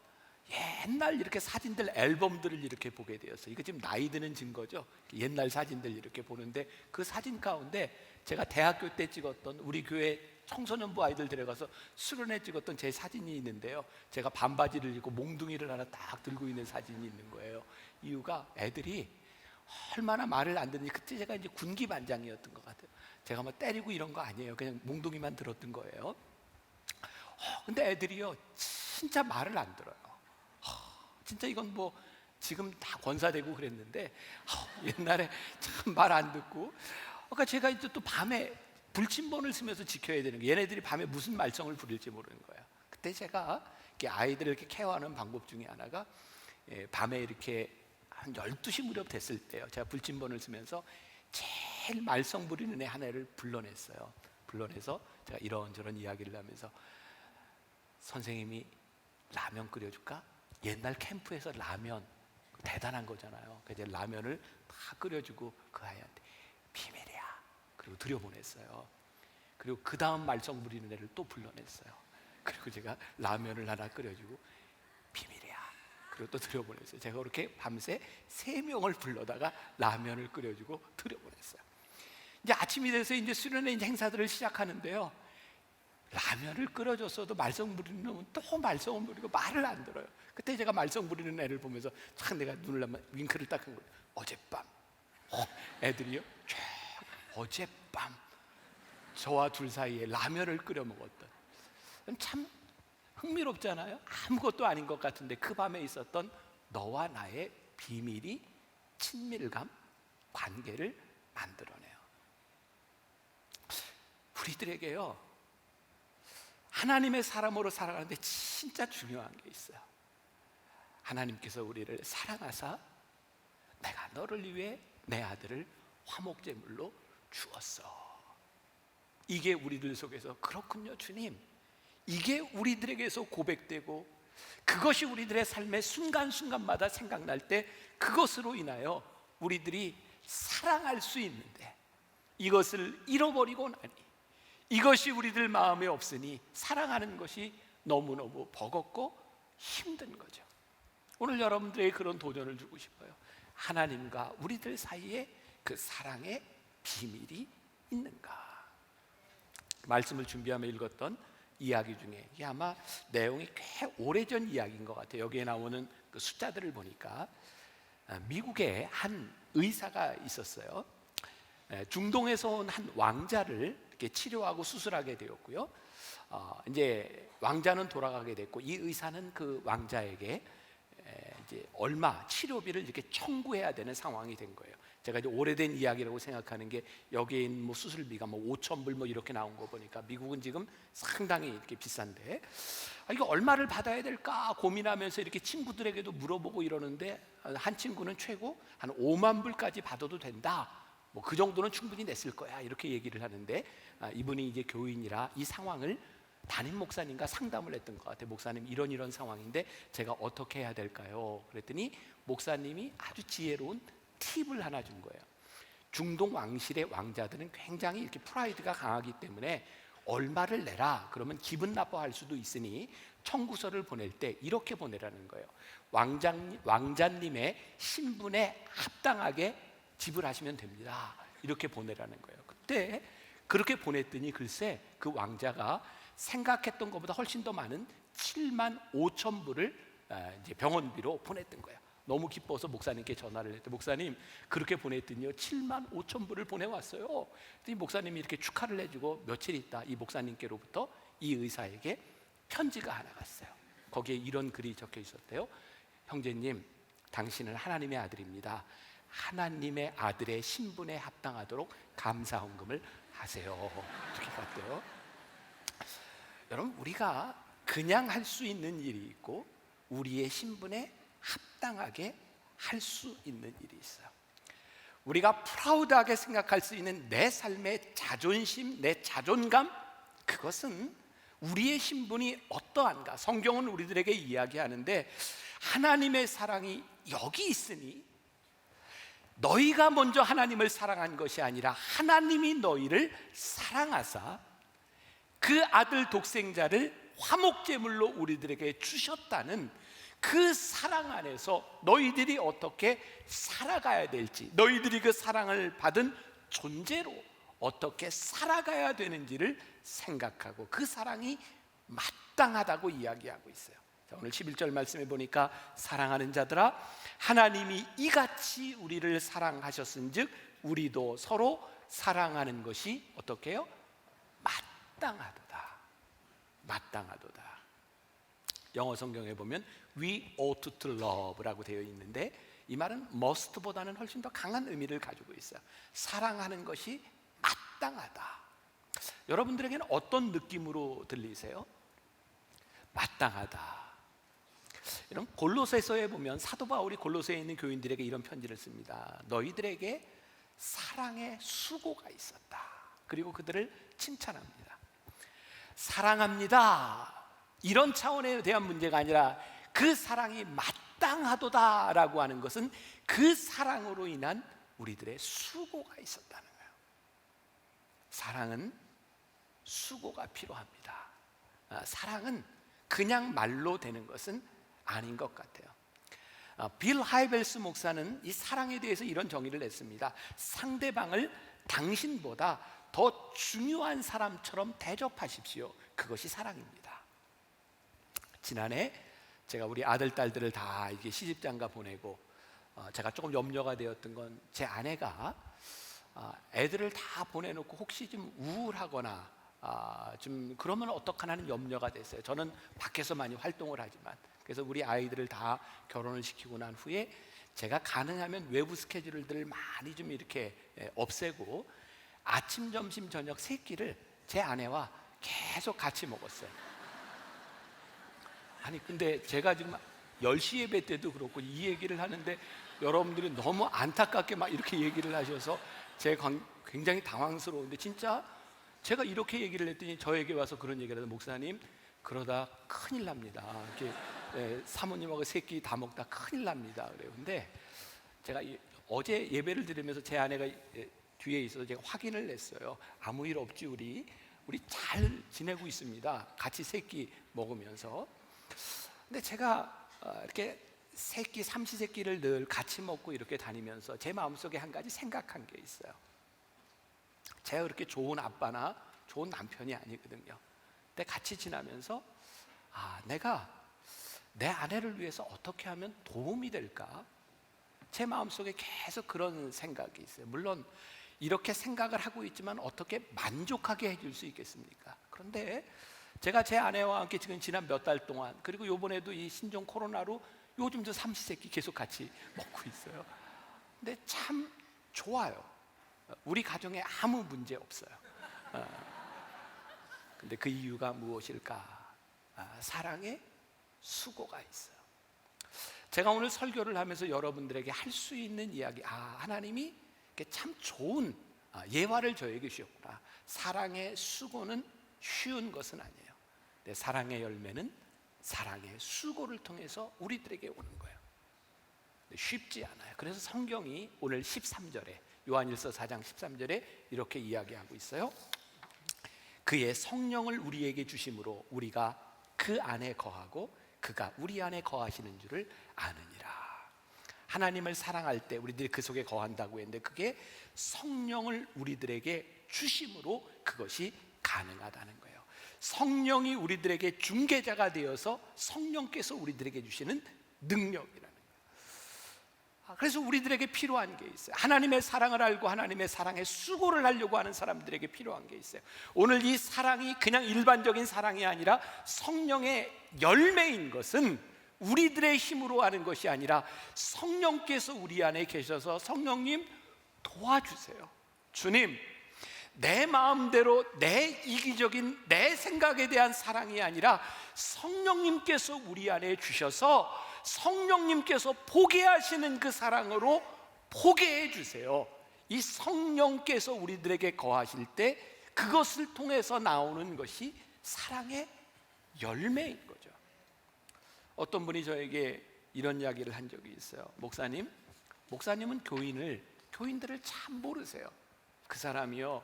옛날 이렇게 사진들 앨범들을 이렇게 보게 되었어요. 이거 지금 나이 드는 증거죠. 옛날 사진들 이렇게 보는데 그 사진 가운데 제가 대학교 때 찍었던 우리 교회 청소년부 아이들 데려가서 수련회 찍었던 제 사진이 있는데요. 제가 반바지를 입고 몽둥이를 하나 딱 들고 있는 사진이 있는 거예요. 이유가 애들이 얼마나 말을 안 듣는지, 그때 제가 이제 군기반장이었던 것 같아요. 제가 뭐 때리고 이런 거 아니에요. 그냥 몽둥이만 들었던 거예요. 근데 애들이요 진짜 말을 안 들어요. 진짜 이건 뭐 지금 다 권사되고 그랬는데 옛날에 참 말 안 듣고, 그러니까 제가 이제 또 밤에 불침번을 쓰면서 지켜야 되는 거예요. 얘네들이 밤에 무슨 말썽을 부릴지 모르는 거예요. 그때 제가 이렇게 아이들을 이렇게 케어하는 방법 중에 하나가 밤에 이렇게 한 12시 무렵 됐을 때요, 제가 불침번을 쓰면서 제일 말썽 부리는 애 하나를 불러냈어요. 불러내서 제가 이런저런 이야기를 하면서 선생님이 라면 끓여줄까? 옛날 캠프에서 라면 대단한 거잖아요. 그래서 라면을 다 끓여주고 그 아이한테 비밀이야 그리고 들여보냈어요. 그리고 그 다음 말썽 부리는 애를 또 불러냈어요. 그리고 제가 라면을 하나 끓여주고 비밀이야 그리고 또 들여보냈어요. 제가 그렇게 밤새 3명을 불러다가 라면을 끓여주고 들여보냈어요. 이제 아침이 돼서 이제 수련회 이제 행사들을 시작하는데요. 라면을 끓여줬어도 말썽 부리는 놈은 또 말썽을 부리고 말을 안 들어요. 그때 제가 말썽 부리는 애를 보면서 참 내가 눈을 하면 윙크를 딱 한 거예요. 어젯밤 애들이요 쫙 어젯밤 저와 둘 사이에 라면을 끓여 먹었던, 참 흥미롭잖아요. 아무것도 아닌 것 같은데 그 밤에 있었던 너와 나의 비밀이 친밀감, 관계를 만들어내요. 우리들에게요, 하나님의 사람으로 살아가는데 진짜 중요한 게 있어요. 하나님께서 우리를 사랑하사 내가 너를 위해 내 아들을 화목제물로 주었어. 이게 우리들 속에서 그렇군요 주님, 이게 우리들에게서 고백되고 그것이 우리들의 삶의 순간순간마다 생각날 때 그것으로 인하여 우리들이 사랑할 수 있는데, 이것을 잃어버리고 나니 이것이 우리들 마음에 없으니 사랑하는 것이 너무너무 버겁고 힘든 거죠. 오늘 여러분들에게 그런 도전을 주고 싶어요. 하나님과 우리들 사이에 그 사랑의 비밀이 있는가? 말씀을 준비하며 읽었던 이야기 중에, 이게 아마 내용이 꽤 오래전 이야기인 것 같아요. 여기에 나오는 그 숫자들을 보니까 미국에 한 의사가 있었어요. 중동에서 온 한 왕자를 이렇게 치료하고 수술하게 되었고요. 이제 왕자는 돌아가게 됐고, 이 의사는 그 왕자에게 이제 얼마 치료비를 이렇게 청구해야 되는 상황이 된 거예요. 제가 이제 오래된 이야기라고 생각하는 게, 여기에 있는 뭐 수술비가 뭐 5,000불 뭐 이렇게 나온 거 보니까 미국은 지금 상당히 이렇게 비싼데, 이거 얼마를 받아야 될까 고민하면서 이렇게 친구들에게도 물어보고 이러는데, 한 친구는 최고 한 5만 불까지 받아도 된다, 뭐 그 정도는 충분히 냈을 거야, 이렇게 얘기를 하는데, 이분이 이제 교인이라 이 상황을 담임 목사님과 상담을 했던 것 같아요. 목사님, 이런 상황인데 제가 어떻게 해야 될까요? 그랬더니 목사님이 아주 지혜로운 팁을 하나 준 거예요. 중동 왕실의 왕자들은 굉장히 이렇게 프라이드가 강하기 때문에 얼마를 내라 그러면 기분 나빠할 수도 있으니 청구서를 보낼 때 이렇게 보내라는 거예요. 왕자님의 신분에 합당하게 지불하시면 됩니다, 이렇게 보내라는 거예요. 그때 그렇게 보냈더니 글쎄 그 왕자가 생각했던 것보다 훨씬 더 많은 7만 5천 불을 이제 병원비로 보냈던 거예요. 너무 기뻐서 목사님께 전화를 했더니, 목사님 그렇게 보냈더니요 7만 5천 불을 보내왔어요. 그랬더니 목사님이 이렇게 축하를 해주고, 며칠 있다 이 목사님께로부터 이 의사에게 편지가 하나 갔어요. 거기에 이런 글이 적혀 있었대요. 형제님, 당신은 하나님의 아들입니다. 하나님의 아들의 신분에 합당하도록 감사헌금을 하세요. 이렇게 갔대요. 여러분, 우리가 그냥 할 수 있는 일이 있고 우리의 신분에 합당하게 할 수 있는 일이 있어요. 우리가 프라우드하게 생각할 수 있는 내 삶의 자존심, 내 자존감, 그것은 우리의 신분이 어떠한가, 성경은 우리들에게 이야기하는데, 하나님의 사랑이 여기 있으니 너희가 먼저 하나님을 사랑한 것이 아니라 하나님이 너희를 사랑하사 그 아들 독생자를 화목제물로 우리들에게 주셨다는 그 사랑 안에서 너희들이 어떻게 살아가야 될지, 너희들이 그 사랑을 받은 존재로 어떻게 살아가야 되는지를 생각하고 그 사랑이 마땅하다고 이야기하고 있어요. 자, 오늘 11절 말씀에 보니까, 사랑하는 자들아 하나님이 이같이 우리를 사랑하셨은즉 우리도 서로 사랑하는 것이 어떻게 해요? 마땅하도다. 마땅하도다. 영어 성경에 보면 We ought to love라고 되어 있는데, 이 말은 must보다는 훨씬 더 강한 의미를 가지고 있어요. 사랑하는 것이 마땅하다. 여러분들에게는 어떤 느낌으로 들리세요? 마땅하다. 여러분, 골로새서에 보면 사도 바울이 골로새에 있는 교인들에게 이런 편지를 씁니다. 너희들에게 사랑의 수고가 있었다. 그리고 그들을 칭찬합니다. 사랑합니다, 이런 차원에 대한 문제가 아니라 그 사랑이 마땅하도다라고 하는 것은 그 사랑으로 인한 우리들의 수고가 있었다는 거예요. 사랑은 수고가 필요합니다. 사랑은 그냥 말로 되는 것은 아닌 것 같아요. 빌 하이벨스 목사는 이 사랑에 대해서 이런 정의를 냈습니다. 상대방을 당신보다 더 중요한 사람처럼 대접하십시오. 그것이 사랑입니다. 지난해 제가 우리 아들, 딸들을 다 이게 시집장가 보내고 제가 조금 염려가 되었던 건 제 아내가 애들을 다 보내놓고 혹시 좀 우울하거나 좀 그러면 어떡하나 하는 염려가 됐어요. 저는 밖에서 많이 활동을 하지만, 그래서 우리 아이들을 다 결혼을 시키고 난 후에 제가 가능하면 외부 스케줄들을 많이 좀 이렇게 없애고 아침, 점심, 저녁 세 끼를 제 아내와 계속 같이 먹었어요. 아니 근데 제가 지금 10시 예배 때도 그렇고 이 얘기를 하는데 여러분들이 너무 안타깝게 막 이렇게 얘기를 하셔서 제가 굉장히 당황스러운데, 진짜 제가 이렇게 얘기를 했더니 저에게 와서 그런 얘기를 해서, 목사님 그러다 큰일 납니다. 이렇게 사모님하고 세 끼 다 먹다 큰일 납니다. 그래요. 근데 제가 어제 예배를 드리면서 제 아내가 뒤에 있어서 제가 확인을 했어요. 아무 일 없지, 우리 잘 지내고 있습니다. 같이 세 끼 먹으면서. 근데 제가 이렇게 세 끼, 삼시세끼를 늘 같이 먹고 이렇게 다니면서 제 마음속에 한 가지 생각한 게 있어요. 제가 그렇게 좋은 아빠나 좋은 남편이 아니거든요. 근데 같이 지나면서 내가 내 아내를 위해서 어떻게 하면 도움이 될까? 제 마음속에 계속 그런 생각이 있어요. 물론 이렇게 생각을 하고 있지만 어떻게 만족하게 해줄 수 있겠습니까? 그런데 제가 제 아내와 함께 지금 지난 몇 달 동안, 그리고 요번에도 이 신종 코로나로 요즘 저 삼시세끼 계속 같이 먹고 있어요. 근데 참 좋아요. 우리 가정에 아무 문제 없어요. 근데 그 이유가 무엇일까? 사랑에 수고가 있어요. 제가 오늘 설교를 하면서 여러분들에게 할 수 있는 이야기, 하나님이 참 좋은 예화를 저에게 주셨구나. 사랑의 수고는 쉬운 것은 아니에요. 근데 사랑의 열매는 사랑의 수고를 통해서 우리들에게 오는 거예요. 쉽지 않아요. 그래서 성경이 오늘 13절에, 요한일서 4장 13절에 이렇게 이야기하고 있어요. 그의 성령을 우리에게 주심으로 우리가 그 안에 거하고 그가 우리 안에 거하시는 줄을 아느니라. 하나님을 사랑할 때 우리들이 그 속에 거한다고 했는데, 그게 성령을 우리들에게 주심으로 그것이 가능하다는 거예요. 성령이 우리들에게 중개자가 되어서 성령께서 우리들에게 주시는 능력이라는 거예요. 그래서 우리들에게 필요한 게 있어요. 하나님의 사랑을 알고 하나님의 사랑에 수고를 하려고 하는 사람들에게 필요한 게 있어요. 오늘 이 사랑이 그냥 일반적인 사랑이 아니라 성령의 열매인 것은 우리들의 힘으로 하는 것이 아니라 성령께서 우리 안에 계셔서, 성령님 도와주세요. 주님, 내 마음대로 내 이기적인 내 생각에 대한 사랑이 아니라 성령님께서 우리 안에 주셔서 성령님께서 보게 하시는 그 사랑으로 보게 해주세요. 이 성령께서 우리들에게 거하실 때 그것을 통해서 나오는 것이 사랑의 열매인 거죠. 어떤 분이 저에게 이런 이야기를 한 적이 있어요. 목사님은 교인들을 참 모르세요. 그 사람이요,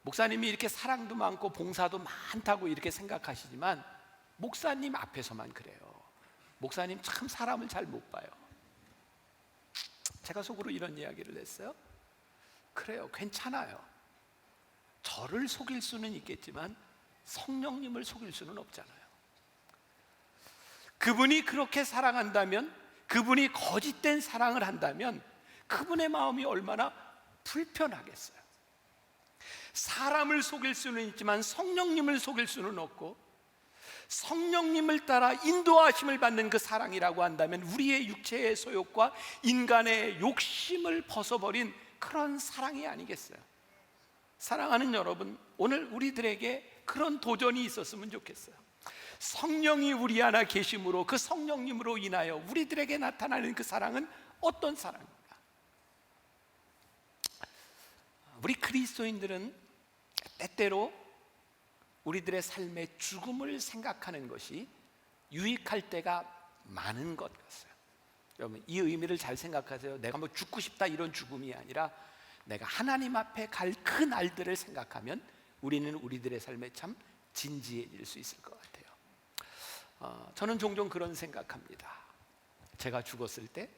목사님이 이렇게 사랑도 많고 봉사도 많다고 이렇게 생각하시지만 목사님 앞에서만 그래요. 목사님 참 사람을 잘 못 봐요. 제가 속으로 이런 이야기를 했어요. 그래요, 괜찮아요. 저를 속일 수는 있겠지만 성령님을 속일 수는 없잖아요. 그분이 그렇게 사랑한다면, 그분이 거짓된 사랑을 한다면 그분의 마음이 얼마나 불편하겠어요. 사람을 속일 수는 있지만 성령님을 속일 수는 없고, 성령님을 따라 인도하심을 받는 그 사랑이라고 한다면 우리의 육체의 소욕과 인간의 욕심을 벗어버린 그런 사랑이 아니겠어요? 사랑하는 여러분, 오늘 우리들에게 그런 도전이 있었으면 좋겠어요. 성령이 우리 안에 계심으로, 그 성령님으로 인하여 우리들에게 나타나는 그 사랑은 어떤 사랑입니까? 우리 그리스도인들은 때때로 우리들의 삶의 죽음을 생각하는 것이 유익할 때가 많은 것 같아요. 여러분, 이 의미를 잘 생각하세요. 내가 뭐 죽고 싶다 이런 죽음이 아니라 내가 하나님 앞에 갈 그 날들을 생각하면 우리는 우리들의 삶에 참 진지해질 수 있을 것 같아요. 저는 종종 그런 생각합니다. 제가 죽었을 때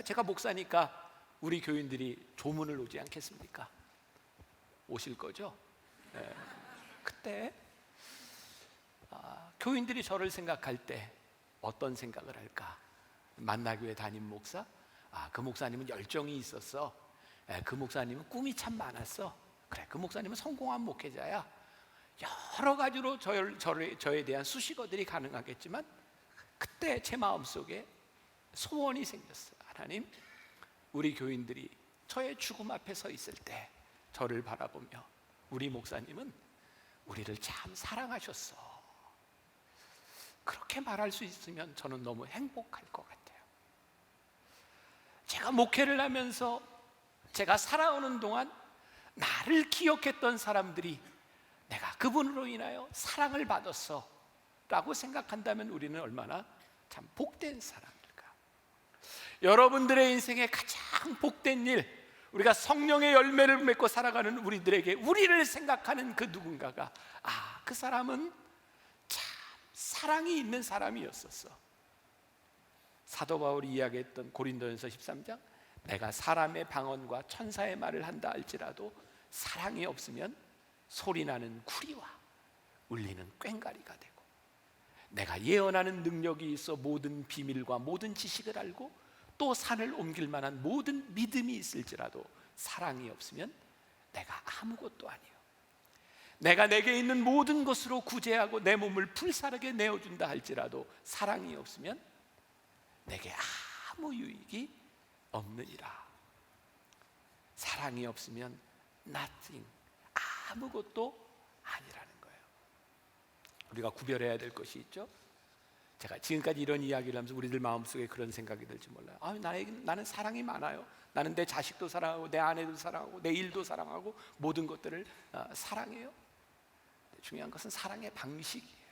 제가 목사니까 우리 교인들이 조문을 오지 않겠습니까? 오실 거죠? 네. 그때 교인들이 저를 생각할 때 어떤 생각을 할까? 만나교회 담임 목사? 그 목사님은 열정이 있었어. 그 목사님은 꿈이 참 많았어. 그래, 그 목사님은 성공한 목회자야. 여러 가지로 저에 대한 수식어들이 가능하겠지만 그때 제 마음속에 소원이 생겼어요. 하나님, 우리 교인들이 저의 죽음 앞에 서 있을 때 저를 바라보며 우리 목사님은 우리를 참 사랑하셨어. 그렇게 말할 수 있으면 저는 너무 행복할 것 같아요. 제가 목회를 하면서 제가 살아오는 동안 나를 기억했던 사람들이 내가 그분으로 인하여 사랑을 받았어 라고 생각한다면 우리는 얼마나 참 복된 사람일까. 여러분들의 인생에 가장 복된 일, 우리가 성령의 열매를 맺고 살아가는 우리들에게 우리를 생각하는 그 누군가가 그 사람은 참 사랑이 있는 사람이었었어. 사도 바울이 이야기했던 고린도전서 13장, 내가 사람의 방언과 천사의 말을 한다 할지라도 사랑이 없으면 소리나는 구리와 울리는 꽹과리가 되고, 내가 예언하는 능력이 있어 모든 비밀과 모든 지식을 알고 또 산을 옮길 만한 모든 믿음이 있을지라도 사랑이 없으면 내가 아무것도 아니요. 내가 내게 있는 모든 것으로 구제하고 내 몸을 불사르게 내어준다 할지라도 사랑이 없으면 내게 아무 유익이 없느니라. 사랑이 없으면 nothing, 아무것도 아니라는 거예요. 우리가 구별해야 될 것이 있죠. 제가 지금까지 이런 이야기를 하면서 우리들 마음속에 그런 생각이 들지 몰라요. 나는 사랑이 많아요. 나는 내 자식도 사랑하고 내 아내도 사랑하고 내 일도 사랑하고 모든 것들을 사랑해요. 중요한 것은 사랑의 방식이에요.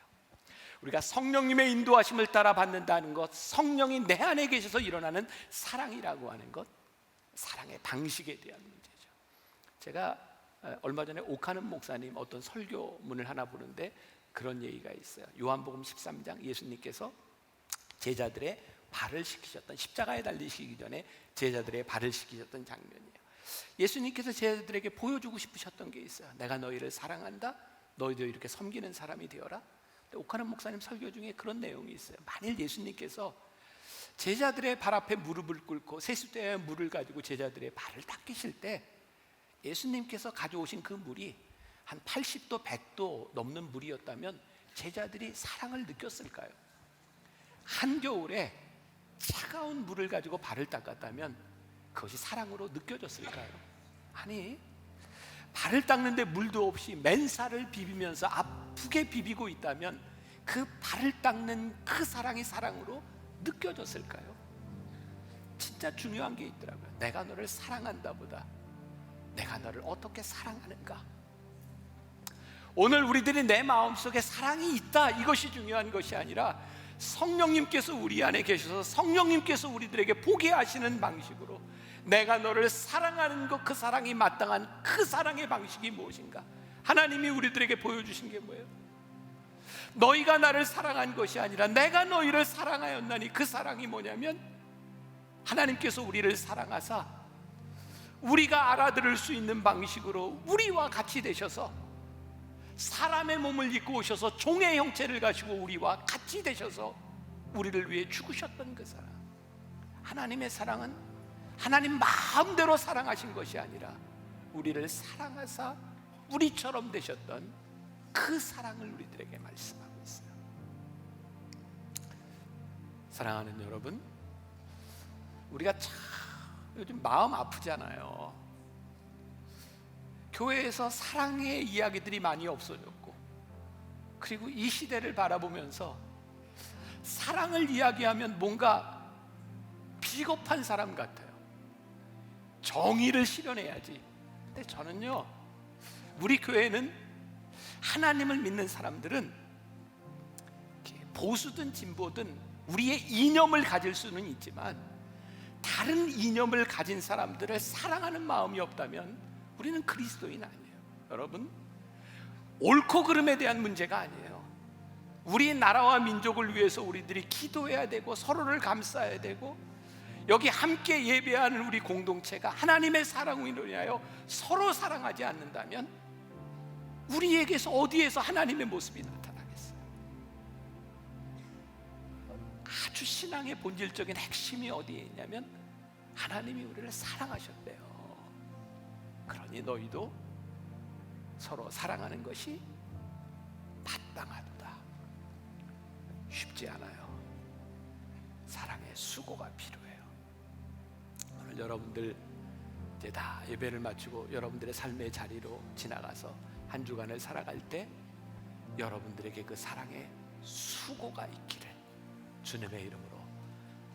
우리가 성령님의 인도하심을 따라 받는다는 것, 성령이 내 안에 계셔서 일어나는 사랑이라고 하는 것, 사랑의 방식에 대한 문제죠. 제가 얼마 전에 옥하는 목사님 어떤 설교문을 하나 보는데 그런 얘기가 있어요. 요한복음 13장, 예수님께서 제자들의 발을 씻기셨던, 십자가에 달리시기 전에 제자들의 발을 씻기셨던 장면이에요. 예수님께서 제자들에게 보여주고 싶으셨던 게 있어요. 내가 너희를 사랑한다, 너희도 이렇게 섬기는 사람이 되어라. 옥하는 목사님 설교 중에 그런 내용이 있어요. 만일 예수님께서 제자들의 발 앞에 무릎을 꿇고 세수대에 물을 가지고 제자들의 발을 닦으실 때 예수님께서 가져오신 그 물이 한 80도 100도 넘는 물이었다면 제자들이 사랑을 느꼈을까요? 한겨울에 차가운 물을 가지고 발을 닦았다면 그것이 사랑으로 느껴졌을까요? 아니, 발을 닦는데 물도 없이 맨살을 비비면서 아프게 비비고 있다면 그 발을 닦는 그 사랑이 사랑으로 느껴졌을까요? 진짜 중요한 게 있더라고요. 내가 너를 사랑한다 보다 내가 너를 어떻게 사랑하는가. 오늘 우리들이 내 마음속에 사랑이 있다, 이것이 중요한 것이 아니라 성령님께서 우리 안에 계셔서 성령님께서 우리들에게 보게 하시는 방식으로 내가 너를 사랑하는 것, 그 사랑이 마땅한 그 사랑의 방식이 무엇인가. 하나님이 우리들에게 보여주신 게 뭐예요? 너희가 나를 사랑한 것이 아니라 내가 너희를 사랑하였나니, 그 사랑이 뭐냐면 하나님께서 우리를 사랑하사 우리가 알아들을 수 있는 방식으로 우리와 같이 되셔서 사람의 몸을 입고 오셔서 종의 형체를 가지고 우리와 같이 되셔서 우리를 위해 죽으셨던 그 사랑. 하나님의 사랑은 하나님 마음대로 사랑하신 것이 아니라 우리를 사랑하사 우리처럼 되셨던 그 사랑을 우리들에게 말씀하고 있어요. 사랑하는 여러분, 우리가 참 요즘 마음 아프잖아요. 교회에서 사랑의 이야기들이 많이 없어졌고, 그리고 이 시대를 바라보면서 사랑을 이야기하면 뭔가 비겁한 사람 같아요. 정의를 실현해야지. 근데 저는요, 우리 교회는 하나님을 믿는 사람들은 보수든 진보든 우리의 이념을 가질 수는 있지만 다른 이념을 가진 사람들을 사랑하는 마음이 없다면 우리는 그리스도인 아니에요. 여러분, 옳고 그름에 대한 문제가 아니에요. 우리 나라와 민족을 위해서 우리들이 기도해야 되고 서로를 감싸야 되고, 여기 함께 예배하는 우리 공동체가 하나님의 사랑으로 인하여 서로 사랑하지 않는다면 우리에게서 어디에서 하나님의 모습이 나타나겠어요? 아주 신앙의 본질적인 핵심이 어디에 있냐면 하나님이 우리를 사랑하셨대요. 그러니 너희도 서로 사랑하는 것이 마땅하도다. 쉽지 않아요. 사랑의 수고가 필요해요. 오늘 여러분들 이제 다 예배를 마치고 여러분들의 삶의 자리로 지나가서 한 주간을 살아갈 때 여러분들에게 그 사랑의 수고가 있기를 주님의 이름으로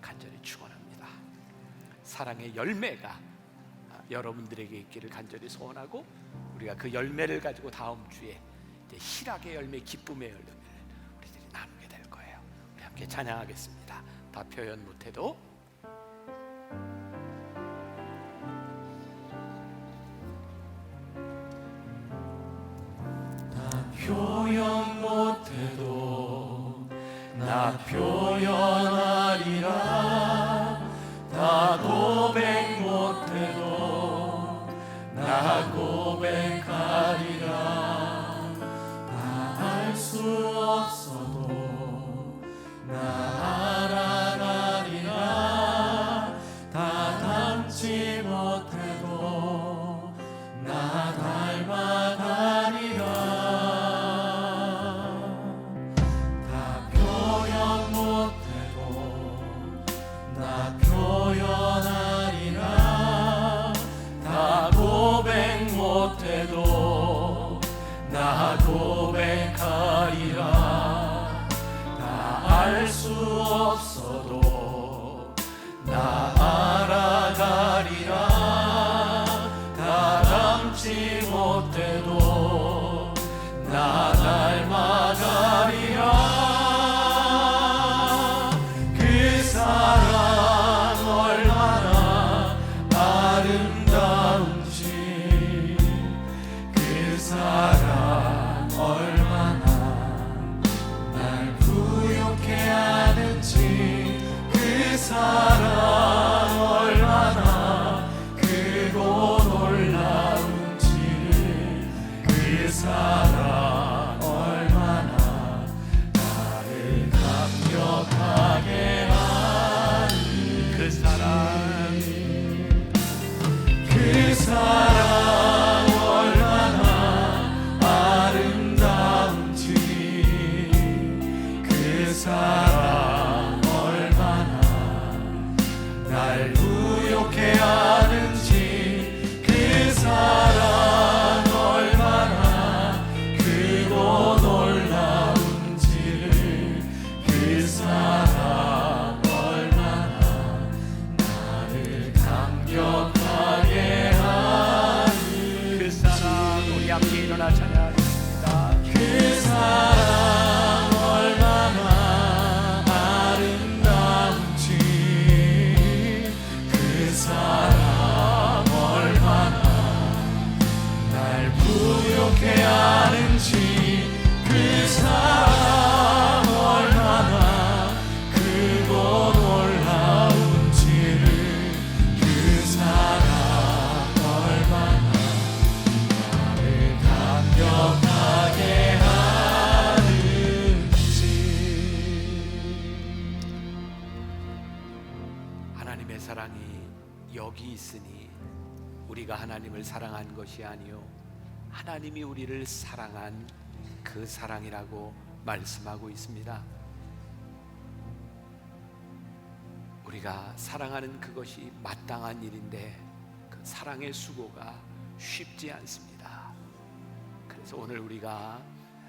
간절히 축원합니다. 사랑의 열매가 여러분들에게 있기를 간절히 소원하고, 우리가 그 열매를 가지고 다음 주에 이제 희락의 열매, 기쁨의 열매를 우리들이 나누게 될 거예요. 우리 함께 찬양하겠습니다. 다 표현 못해도 표현 못해도 나 표현하리라. 나 고백 못해도 나 고백하리라. 다 알 수 없어도 나 알아가리라. 다 닮지 못해도 나 닮아가리라. 다 표현 못해도 나 표현하리라. 다 고백 못해도 나 고백하리라. 다 알 수 없어도 나 알아가리라. 다 닮지 못해도 나 닮아가리라. 그 사랑 얼마나 아름다운지, 그 사랑 얼마나 날 부욕해 하는지, 그 사랑 얼마나 크고 놀라운지를, 그 사랑 얼마나 나를 감격하게 하는, 그 사랑, 그 사랑 얼마나 아름다운지, 그 사랑 얼마나 날 부욕해 하는지, 그 사랑 얼마나 크고 놀라운지를, 그 사랑 얼마나 나를 감격하게 하는지. 그 사랑, 우리 함께 일어나 찬양하겠습니다. 그 사랑 얼마나 아름다운지, 그 사랑 얼마나 날 부욕해 하는지, 그 사랑 얼마나 크고 놀라운지를, 그 사랑 얼마나 나를 감격하게 하는지. 하나님의 사랑이 여기 있으니 우리가 하나님을 사랑한 것이 아니요 하나님이 우리를 사랑한 그 사랑이라고 말씀하고 있습니다. 우리가 사랑하는 그것이 마땅한 일인데 그 사랑의 수고가 쉽지 않습니다. 그래서 오늘 우리가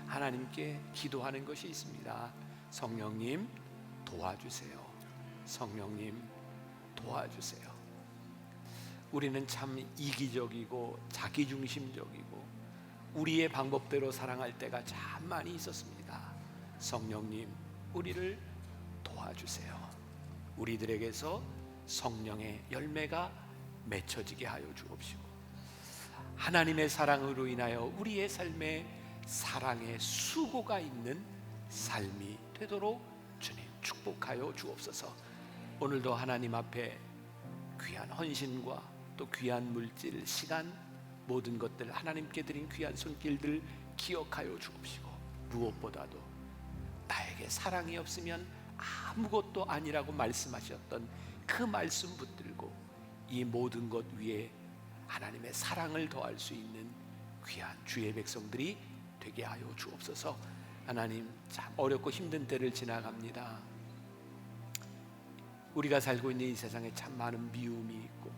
하나님께 기도하는 것이 있습니다. 성령님 도와주세요. 성령님 도와주세요. 우리는 참 이기적이고 자기중심적이고 우리의 방법대로 사랑할 때가 참 많이 있었습니다. 성령님 우리를 도와주세요. 우리들에게서 성령의 열매가 맺혀지게 하여 주옵시고, 하나님의 사랑으로 인하여 우리의 삶에 사랑의 수고가 있는 삶이 되도록 주님 축복하여 주옵소서. 오늘도 하나님 앞에 귀한 헌신과 또 귀한 물질, 시간, 모든 것들 하나님께 드린 귀한 손길들 기억하여 주옵시고, 무엇보다도 나에게 사랑이 없으면 아무것도 아니라고 말씀하셨던 그 말씀 붙들고 이 모든 것 위에 하나님의 사랑을 더할 수 있는 귀한 주의 백성들이 되게 하여 주옵소서. 하나님, 참 어렵고 힘든 때를 지나갑니다. 우리가 살고 있는 이 세상에 참 많은 미움이 있고,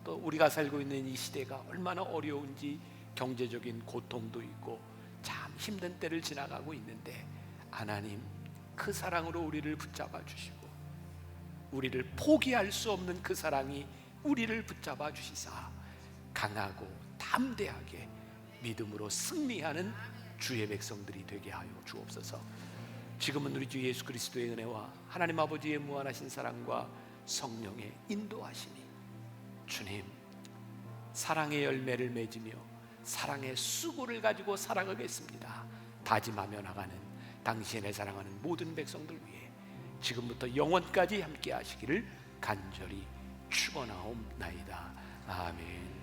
또 우리가 살고 있는 이 시대가 얼마나 어려운지 경제적인 고통도 있고 참 힘든 때를 지나가고 있는데, 하나님 그 사랑으로 우리를 붙잡아 주시고, 우리를 포기할 수 없는 그 사랑이 우리를 붙잡아 주시사 강하고 담대하게 믿음으로 승리하는 주의 백성들이 되게 하여 주옵소서. 지금은 우리 주 예수 그리스도의 은혜와 하나님 아버지의 무한하신 사랑과 성령의 인도하심이 주님 사랑의 열매를 맺으며 사랑의 수고를 가지고 살아가겠습니다 다짐하며 나가는 당신의 사랑하는 모든 백성들 위해 지금부터 영원까지 함께 하시기를 간절히 축원하옵나이다. 아멘.